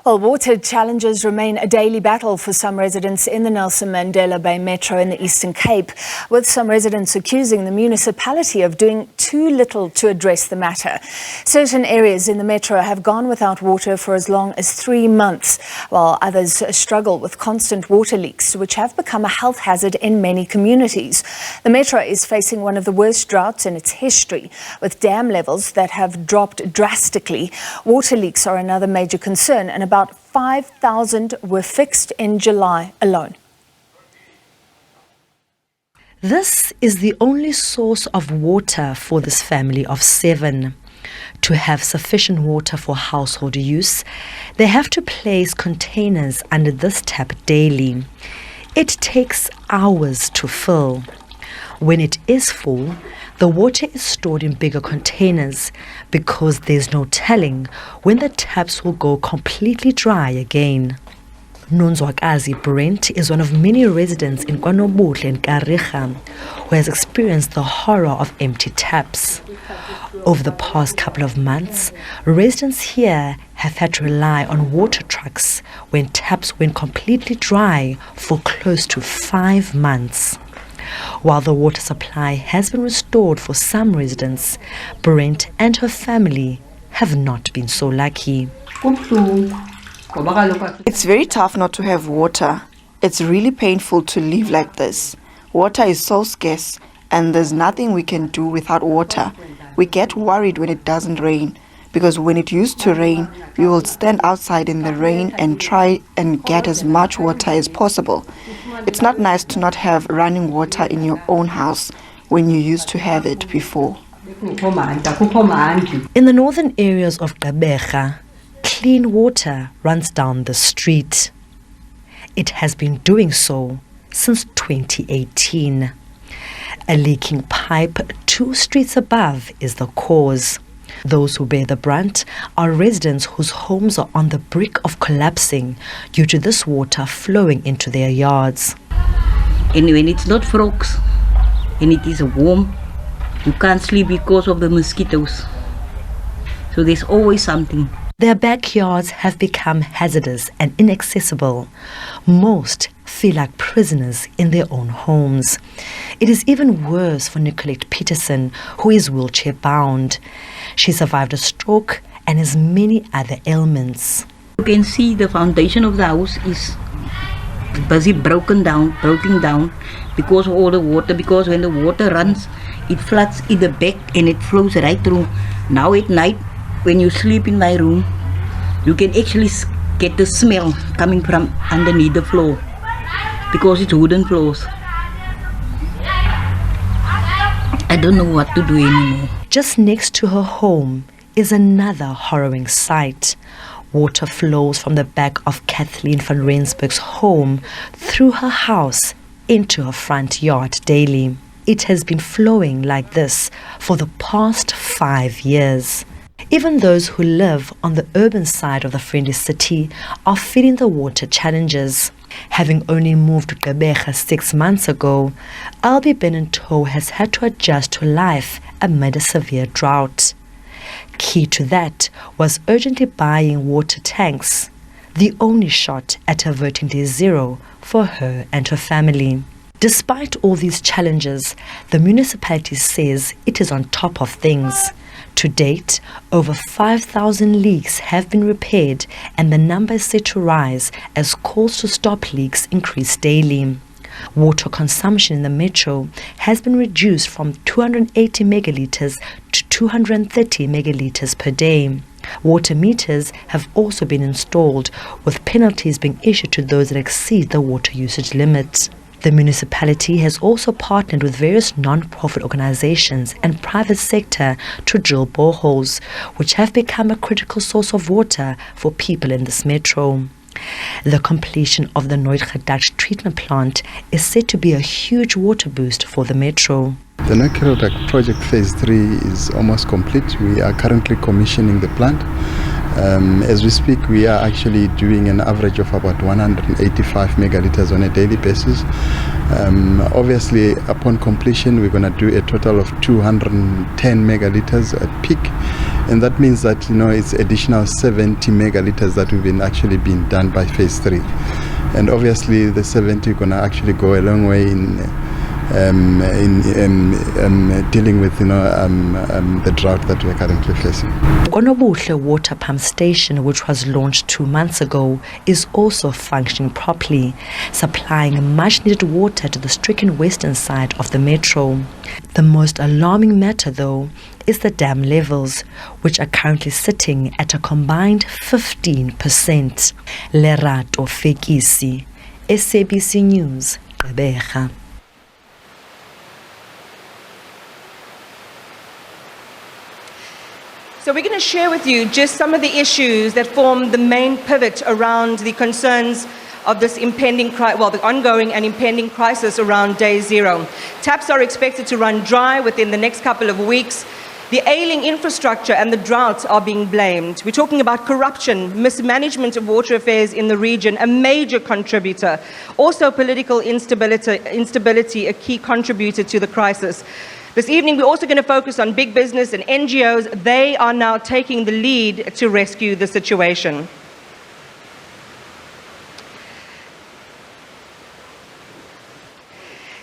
Well, water challenges remain a daily battle for some residents in the Nelson Mandela Bay Metro in the Eastern Cape, with some residents accusing the municipality of doing too little to address the matter. Certain areas in the metro have gone without water for as long as 3 months, while others struggle with constant water leaks, which have become a health hazard in many communities. The metro is facing one of the worst droughts in its history, with dam levels that have dropped drastically. Water leaks are another major concern, and about 5,000 were fixed in July alone. This is the only source of water for this family of 7. To have sufficient water for household use, they have to place containers under this tap daily. It takes hours to fill. When it is full, the water is stored in bigger containers because there's no telling when the taps will go completely dry again. Nonzwakazi Brent is one of many residents in KwaNobuhle and Kariga who has experienced the horror of empty taps. Over the past couple of months, residents here have had to rely on water trucks when taps went completely dry for close to 5 months. While the water supply has been restored for some residents, Brent and her family have not been so lucky. It's very tough not to have water. It's really painful to live like this. Water is so scarce and there's nothing we can do without water. We get worried when it doesn't rain, because when it used to rain, we will stand outside in the rain and try and get as much water as possible. It's not nice to not have running water in your own house when you used to have it before. In the northern areas of Gqeberha, clean water runs down the street. It has been doing so since 2018. A leaking pipe 2 streets above is the cause. Those who bear the brunt are residents whose homes are on the brink of collapsing due to this water flowing into their yards. And when it's not frogs and it is warm, you can't sleep because of the mosquitoes. So there's always something. Their backyards have become hazardous and inaccessible. Most feel like prisoners in their own homes. It is even worse for Nicolette Peterson, who is wheelchair-bound. She survived a stroke and has many other ailments. You can see the foundation of the house is busy broken down because of all the water, because when the water runs, it floods in the back and it flows right through. Now at night, when you sleep in my room, you can actually get the smell coming from underneath the floor because it's wooden floors. I don't know what to do anymore. Just next to her home is another harrowing sight. Water flows from the back of Kathleen van Rensburg's home through her house into her front yard daily. It has been flowing like this for the past 5 years. Even those who live on the urban side of the friendly city are feeling the water challenges. Having only moved to Gqeberha 6 months ago, Albie Benento has had to adjust to life amid a severe drought. Key to that was urgently buying water tanks, the only shot at averting Day Zero for her and her family. Despite all these challenges, the municipality says it is on top of things. To date, over 5,000 leaks have been repaired, and the number is set to rise as calls to stop leaks increase daily. Water consumption in the metro has been reduced from 280 megalitres to 230 megalitres per day. Water meters have also been installed, with penalties being issued to those that exceed the water usage limit. The municipality has also partnered with various non-profit organizations and private sector to drill boreholes, which have become a critical source of water for people in this metro. The completion of the Nooitgedakt treatment plant is said to be a huge water boost for the metro. The Nooitgedakt project phase 3 is almost complete. We are currently commissioning the plant. As we speak, we are actually doing an average of about 185 megalitres on a daily basis. Obviously, upon completion, we're going to do a total of 210 megalitres at peak. And that means that, it's additional 70 megalitres that have been actually been done by phase 3. And obviously the 70 are going to actually go a long way in dealing with the drought that we're currently facing. Konobuhle Water Pump Station, which was launched 2 months ago, is also functioning properly, supplying much needed water to the stricken western side of the metro. The most alarming matter, though, is the dam levels, which are currently sitting at a combined 15%. Lerato Fekisi, SABC News, Gqeberha. So we're going to share with you just some of the issues that form the main pivot around the concerns of this the ongoing and impending crisis around Day Zero. Taps are expected to run dry within the next couple of weeks. The ailing infrastructure and the droughts are being blamed. We're talking about corruption, mismanagement of water affairs in the region, a major contributor. Also political instability, a key contributor to the crisis. This evening, we're also going to focus on big business and NGOs. They are now taking the lead to rescue the situation.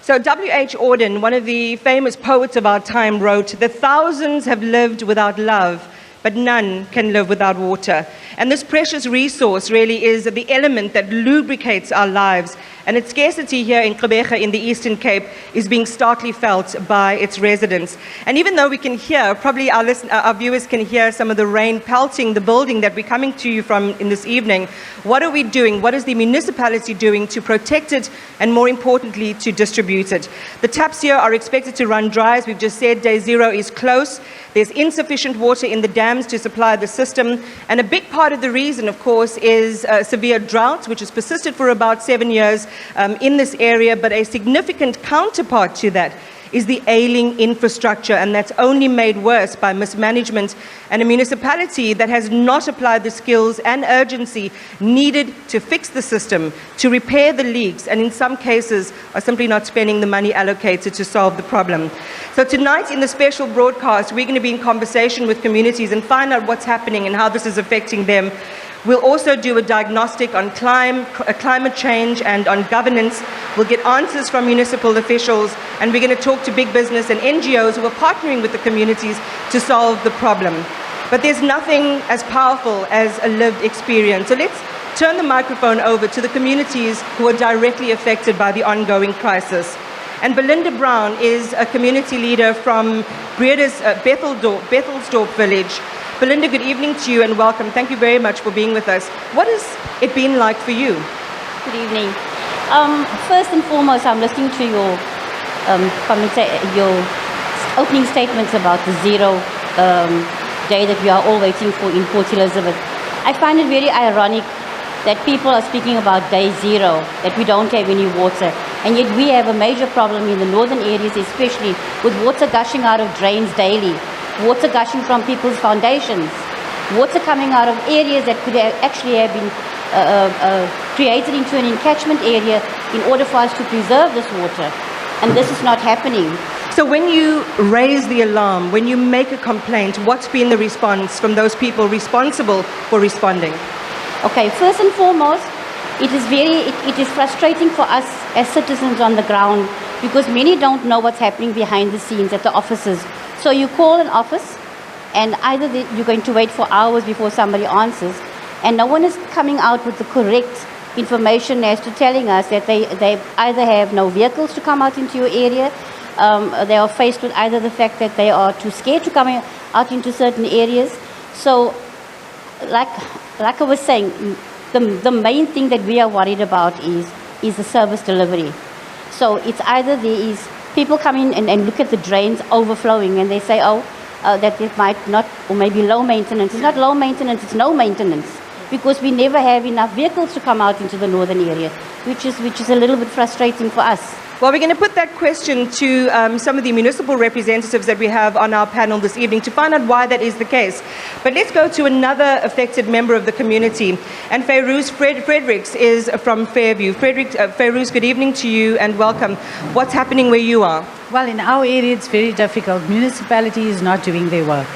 So W.H. Auden, one of the famous poets of our time, wrote, "The thousands have lived without love, but none can live without water." And this precious resource really is the element that lubricates our lives. And its scarcity here in Gqeberha in the Eastern Cape is being starkly felt by its residents. And even though we can hear, probably our viewers can hear some of the rain pelting the building that we're coming to you from in this evening, what are we doing? What is the municipality doing to protect it and, more importantly, to distribute it? The taps here are expected to run dry. As we've just said, Day Zero is close. There's insufficient water in the dams to supply the system. And a big part of the reason, of course, is severe drought, which has persisted for about 7 years in this area. But a significant counterpart to that is the ailing infrastructure, and that's only made worse by mismanagement and a municipality that has not applied the skills and urgency needed to fix the system, to repair the leaks, and in some cases are simply not spending the money allocated to solve the problem. So tonight in the special broadcast, we're going to be in conversation with communities and find out what's happening and how this is affecting them. We'll also do a diagnostic on climate change and on governance. We'll get answers from municipal officials, and we're going to talk to big business and NGOs who are partnering with the communities to solve the problem. But there's nothing as powerful as a lived experience. So let's turn the microphone over to the communities who are directly affected by the ongoing crisis. And Belinda Brown is a community leader from Breda's Bethelsdorpe village. Belinda, good evening to you and welcome. Thank you very much for being with us. What has it been like for you? Good evening. First and foremost, I'm listening to your opening statements about the zero day that we are all waiting for in Port Elizabeth. I find it very ironic that people are speaking about Day Zero, that we don't have any water, and yet we have a major problem in the northern areas, especially with water gushing out of drains daily. Water gushing from people's foundations, water coming out of areas that could actually have been created into an encatchment area in order for us to preserve this water. And this is not happening. So when you raise the alarm, when you make a complaint, what's been the response from those people responsible for responding? Okay, first and foremost, it is frustrating for us as citizens on the ground because many don't know what's happening behind the scenes at the offices. So you call an office, and either you're going to wait for hours before somebody answers, and no one is coming out with the correct information as to telling us that they either have no vehicles to come out into your area, they are faced with either the fact that they are too scared to come out into certain areas. So, like I was saying, the main thing that we are worried about is the service delivery. So it's either there is people come in and look at the drains overflowing and they say, that it might not, or maybe low maintenance. It's not low maintenance, it's no maintenance. Because we never have enough vehicles to come out into the northern area, which is a little bit frustrating for us. Well, we're going to put that question to some of the municipal representatives that we have on our panel this evening to find out why that is the case. But let's go to another affected member of the community. And Fairuz Fredericks is from Fairview. Fairuz, good evening to you and welcome. What's happening where you are? Well, in our area, it's very difficult. Municipality is not doing their work.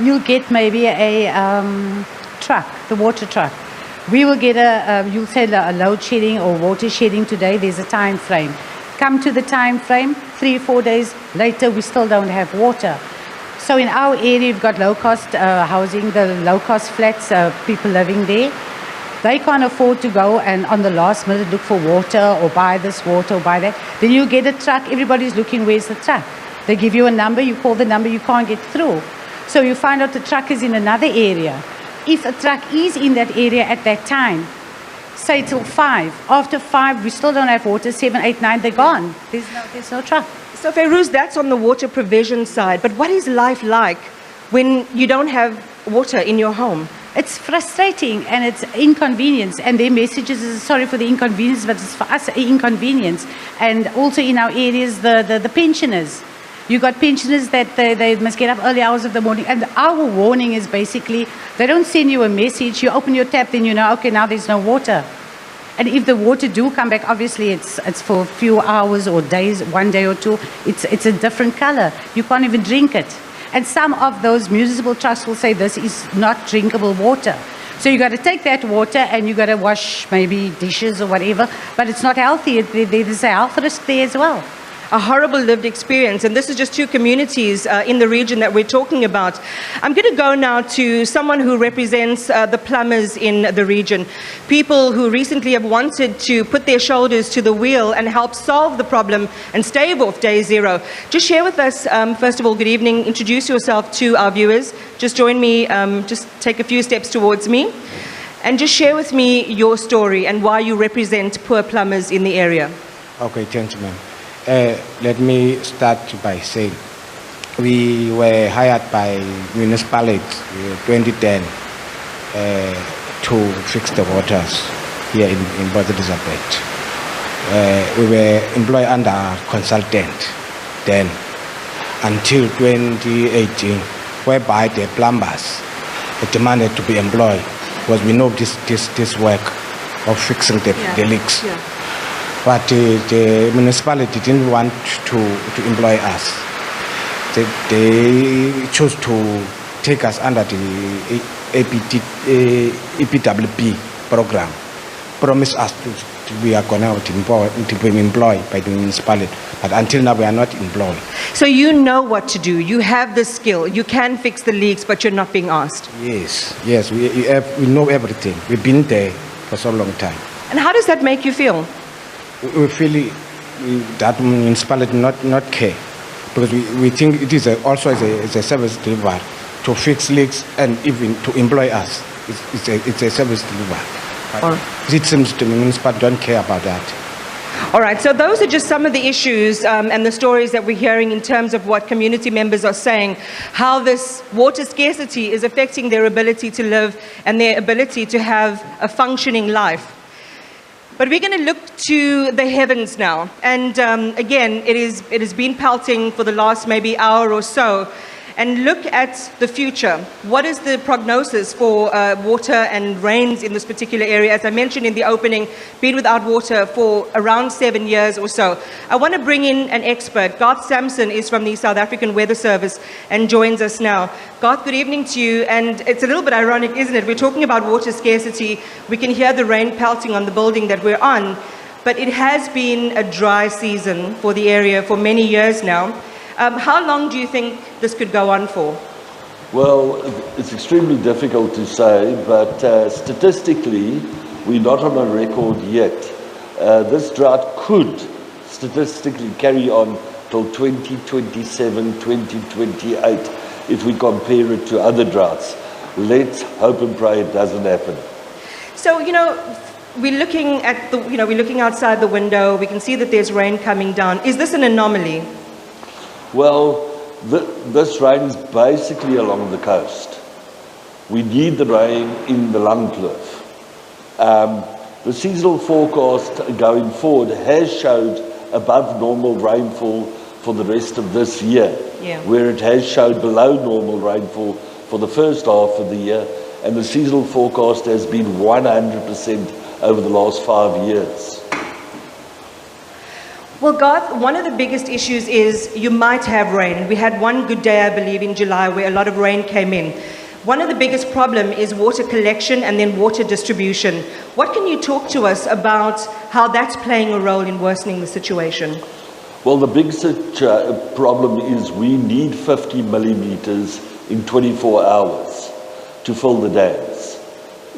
you'll get maybe a truck, the water truck. We will get you'll say a load shedding or water shedding today, there's a time frame. Come to the time frame, 3-4 days later, we still don't have water. So in our area, we've got low-cost housing, the low-cost flats, people living there. They can't afford to go and on the last minute look for water or buy this water or buy that. Then you get a truck, everybody's looking, where's the truck? They give you a number, you call the number, you can't get through. So you find out the truck is in another area. If a truck is in that area at that time, say till 5. After 5, we still don't have water. 7, 8, 9, they're gone. There's no truck. So Feroz, that's on the water provision side. But what is life like when you don't have water in your home? It's frustrating and it's inconvenience. And their messages is sorry for the inconvenience, but it's for us an inconvenience. And also in our areas, the pensioners. You got pensioners that they must get up early hours of the morning. And our warning is basically, they don't send you a message. You open your tap, then you know, okay, now there's no water. And if the water do come back, obviously it's for a few hours or days, 1 day or 2. It's a different color. You can't even drink it. And some of those municipal trusts will say this is not drinkable water. So you got to take that water and you got to wash maybe dishes or whatever. But it's not healthy. There's a health risk there as well. A horrible lived experience, and this is just 2 communities in the region that we're talking about. I'm going to go now to someone who represents the plumbers in the region, people who recently have wanted to put their shoulders to the wheel and help solve the problem and stave off day zero. Just share with us, first of all, good evening, introduce yourself to our viewers. Just join me, just take a few steps towards me, and just share with me your story and why you represent poor plumbers in the area. Okay, gentlemen. Let me start by saying we were hired by Municipality 2010 to fix the waters here in Bethelsdorpe. We were employed under consultant then until 2018, whereby the plumbers demanded to be employed because we know this work of fixing the leaks. Yeah. But the municipality didn't want to employ us. They chose to take us under the EPWP program. Promised us we are going to be employed by the municipality. But until now, we are not employed. So you know what to do. You have the skill. You can fix the leaks, but you're not being asked. Yes, we know everything. We've been there for so long time. And how does that make you feel? We feel that municipality not care, because we think it is also as a service delivery to fix leaks and even to employ us. It's a service delivery. It seems to me municipality don't care about that. All right, so those are just some of the issues and the stories that we're hearing in terms of what community members are saying, how this water scarcity is affecting their ability to live and their ability to have a functioning life. But we're going to look to the heavens now. And again, it has been pelting for the last maybe hour or so. And look at the future. What is the prognosis for water and rains in this particular area? As I mentioned in the opening, been without water for around 7 years or so. I want to bring in an expert. Garth Sampson is from the South African Weather Service and joins us now. Garth, good evening to you. And it's a little bit ironic, isn't it? We're talking about water scarcity. We can hear the rain pelting on the building that we're on. But it has been a dry season for the area for many years now. How long do you think this could go on for? Well, it's extremely difficult to say, but statistically, we're not on a record yet. This drought could statistically carry on till 2027, 2028, if we compare it to other droughts. Let's hope and pray it doesn't happen. So, we're looking at we're looking outside the window. We can see that there's rain coming down. Is this an anomaly? Well, this rain is basically along the coast. We need the rain in the Landkloof. The seasonal forecast going forward has showed above normal rainfall for the rest of this year, where it has showed below normal rainfall for the first half of the year, and the seasonal forecast has been 100% over the last 5 years. Well, Garth, one of the biggest issues is you might have rain. We had one good day, I believe, in July where a lot of rain came in. One of the biggest problem is water collection and then water distribution. What can you talk to us about how that's playing a role in worsening the situation? Well, the big problem is we need 50 millimeters in 24 hours to fill the dams.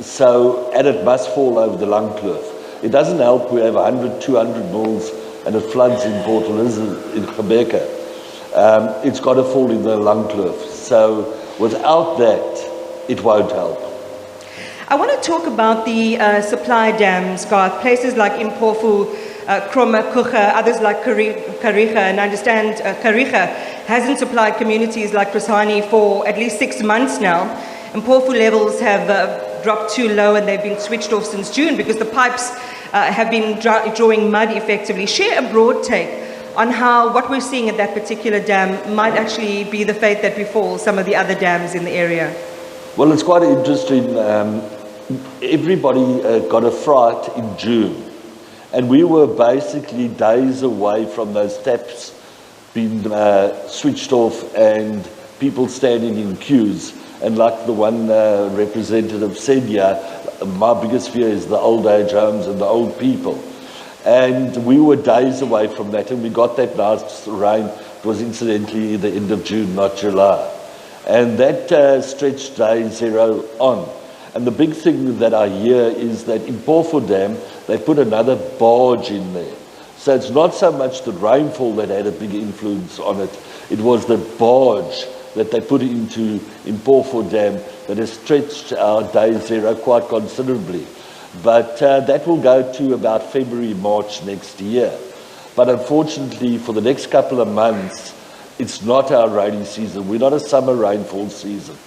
So, and it must fall over the Langkloof. It doesn't help we have 100, 200 mils and it floods in Port Elizabeth, in Rebecca. It's got to fall in the Langkloof. So without that, it won't help. I want to talk about the supply dams, Garth, places like Impofu, Kroma, Kucha, others like Kariga, and I understand Kariga hasn't supplied communities like Krasani for at least 6 months now. Impofu levels have dropped too low and they've been switched off since June because the pipes have been drawing mud effectively. Share a broad take on how what we're seeing at that particular dam might actually be the fate that befalls some of the other dams in the area. Well, it's quite interesting. Everybody got a fright in June, and we were basically days away from those taps being switched off and people standing in queues. And like the one representative said here, my biggest fear is the old age homes and the old people. And we were days away from that, and we got that nice rain. It was incidentally the end of June, not July. And that stretched day zero on. And the big thing that I hear is that in Porfo Dam, they put another barge in there. So it's not so much the rainfall that had a big influence on it. It was the barge that they put into Porfo Dam that has stretched our day zero quite considerably. But that will go to about February, March next year. But unfortunately, for the next couple of months, it's not our rainy season. We're not a summer rainfall season.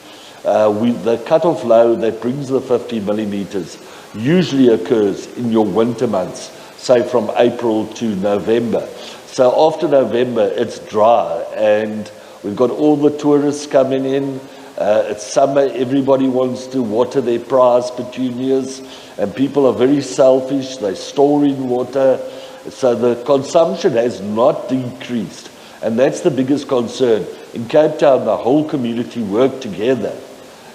The cut-off low that brings the 50 millimeters usually occurs in your winter months, say from April to November. So after November, it's dry, and we've got all the tourists coming in. It's summer, everybody wants to water their prize petunias, and people are very selfish, they store in water. So the consumption has not decreased, and that's the biggest concern. In Cape Town, the whole community worked together.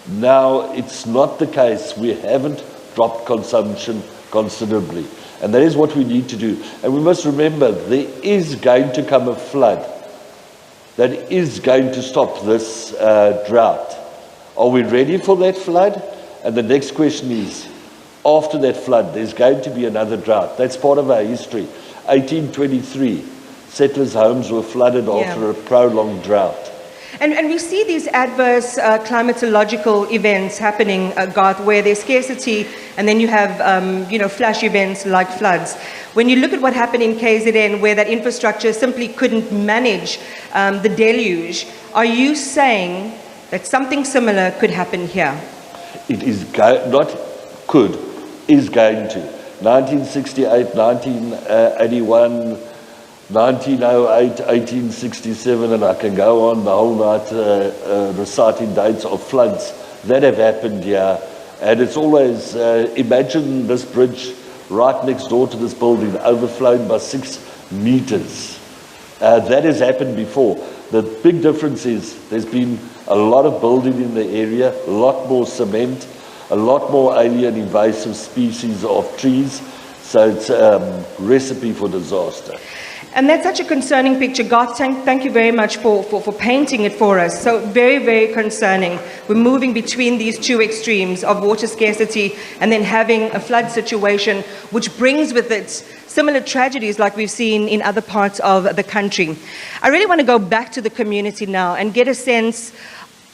Now, it's not the case. We haven't dropped consumption considerably, and that is what we need to do. And we must remember, there is going to come a flood that is going to stop this drought. Are we ready for that flood? And the next question is, after that flood, there's going to be another drought. That's part of our history. 1823, settlers' homes were flooded after a prolonged drought. And we see these adverse climatological events happening, Garth, where there's scarcity, and then you have, flash events like floods. When you look at what happened in KZN, where that infrastructure simply couldn't manage the deluge, are you saying that something similar could happen here? It is is going to. 1968, 1981, 1908, 1867, and I can go on the whole night reciting dates of floods that have happened here. And it's always, imagine this bridge right next door to this building overflowing by 6 meters. That has happened before. The big difference is there's been a lot of building in the area, a lot more cement, a lot more alien invasive species of trees. So it's a recipe for disaster. And that's such a concerning picture. Garth, thank you very much for painting it for us. So very, very concerning. We're moving between these two extremes of water scarcity and then having a flood situation, which brings with it similar tragedies like we've seen in other parts of the country. I really want to go back to the community now and get a sense,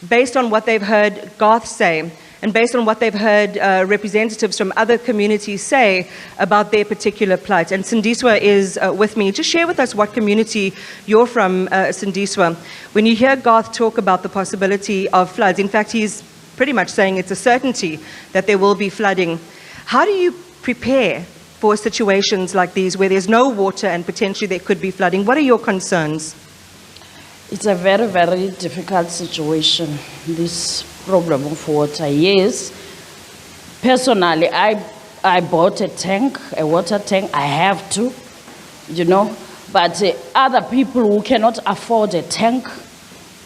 based on what they've heard Garth say, and based on what they've heard representatives from other communities say about their particular plight. And Sindiswa is with me. Just share with us what community you're from, Sindiswa. When you hear Garth talk about the possibility of floods, in fact, he's pretty much saying it's a certainty that there will be flooding. How do you prepare for situations like these where there's no water and potentially there could be flooding? What are your concerns? It's a very, very difficult situation, this problem of water. Yes, personally, I bought a tank, a water tank. I have to, But other people who cannot afford a tank,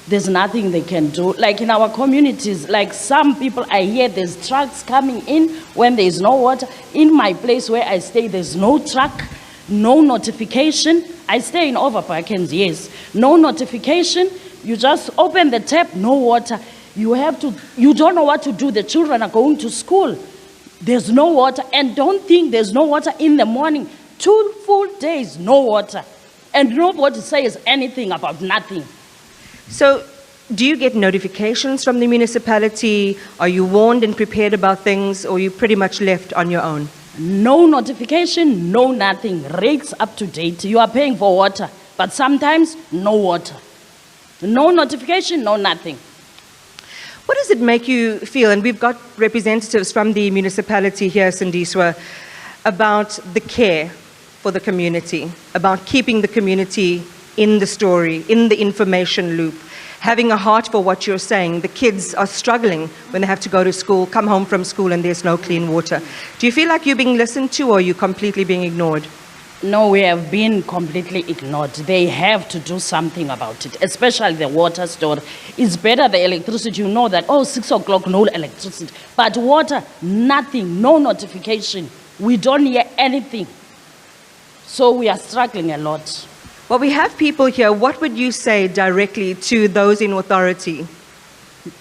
there's nothing they can do. Like in our communities, like some people I hear there's trucks coming in when there's no water. In my place where I stay, there's no truck, no notification. I stay in Overparkens, yes. No notification. You just open the tap, no water. You don't know what to do. The children are going to school. There's no water. And don't think there's no water in the morning. 2 full days, no water. And nobody says anything about nothing. So, do you get notifications from the municipality? Are you warned and prepared about things, or are you pretty much left on your own? No notification, no nothing. Rates up to date. You are paying for water, but sometimes no water. No notification, no nothing. What does it make you feel, and we've got representatives from the municipality here, Sindiswa, about the care for the community, about keeping the community in the story, in the information loop, having a heart for what you're saying. The kids are struggling when they have to go to school, come home from school, and there's no clean water. Do you feel like you're being listened to, or are you completely being ignored? No, we have been completely ignored. They have to do something about it, especially the water store. It's better the electricity, you know that, 6 o'clock, no electricity. But water, nothing, no notification. We don't hear anything. So we are struggling a lot. Well, we have people here. What would you say directly to those in authority?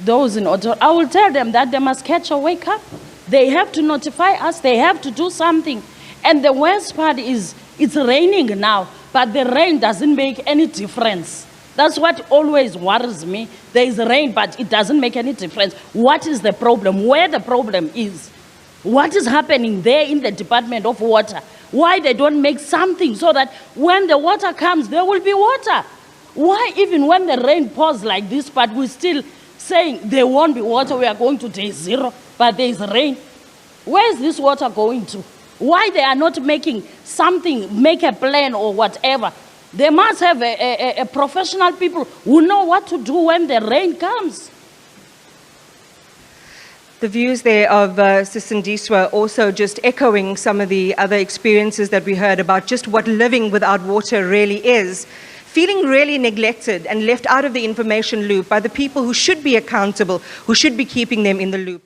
Those in authority, I will tell them that they must catch a wake up. They have to notify us. They have to do something. And the worst part is, it's raining now, but the rain doesn't make any difference. That's what always worries me. There is rain, but it doesn't make any difference. What is the problem? Where the problem is? What is happening there in the Department of Water? Why they don't make something so that when the water comes, there will be water? Why even when the rain pours like this, but we're still saying there won't be water, we are going to day zero, but there is rain? Where is this water going to? Why they are not making something, make a plan or whatever? They must have a professional people who know what to do when the rain comes. The views there of Sisindiswa also just echoing some of the other experiences that we heard about just what living without water really is. Feeling really neglected and left out of the information loop by the people who should be accountable, who should be keeping them in the loop.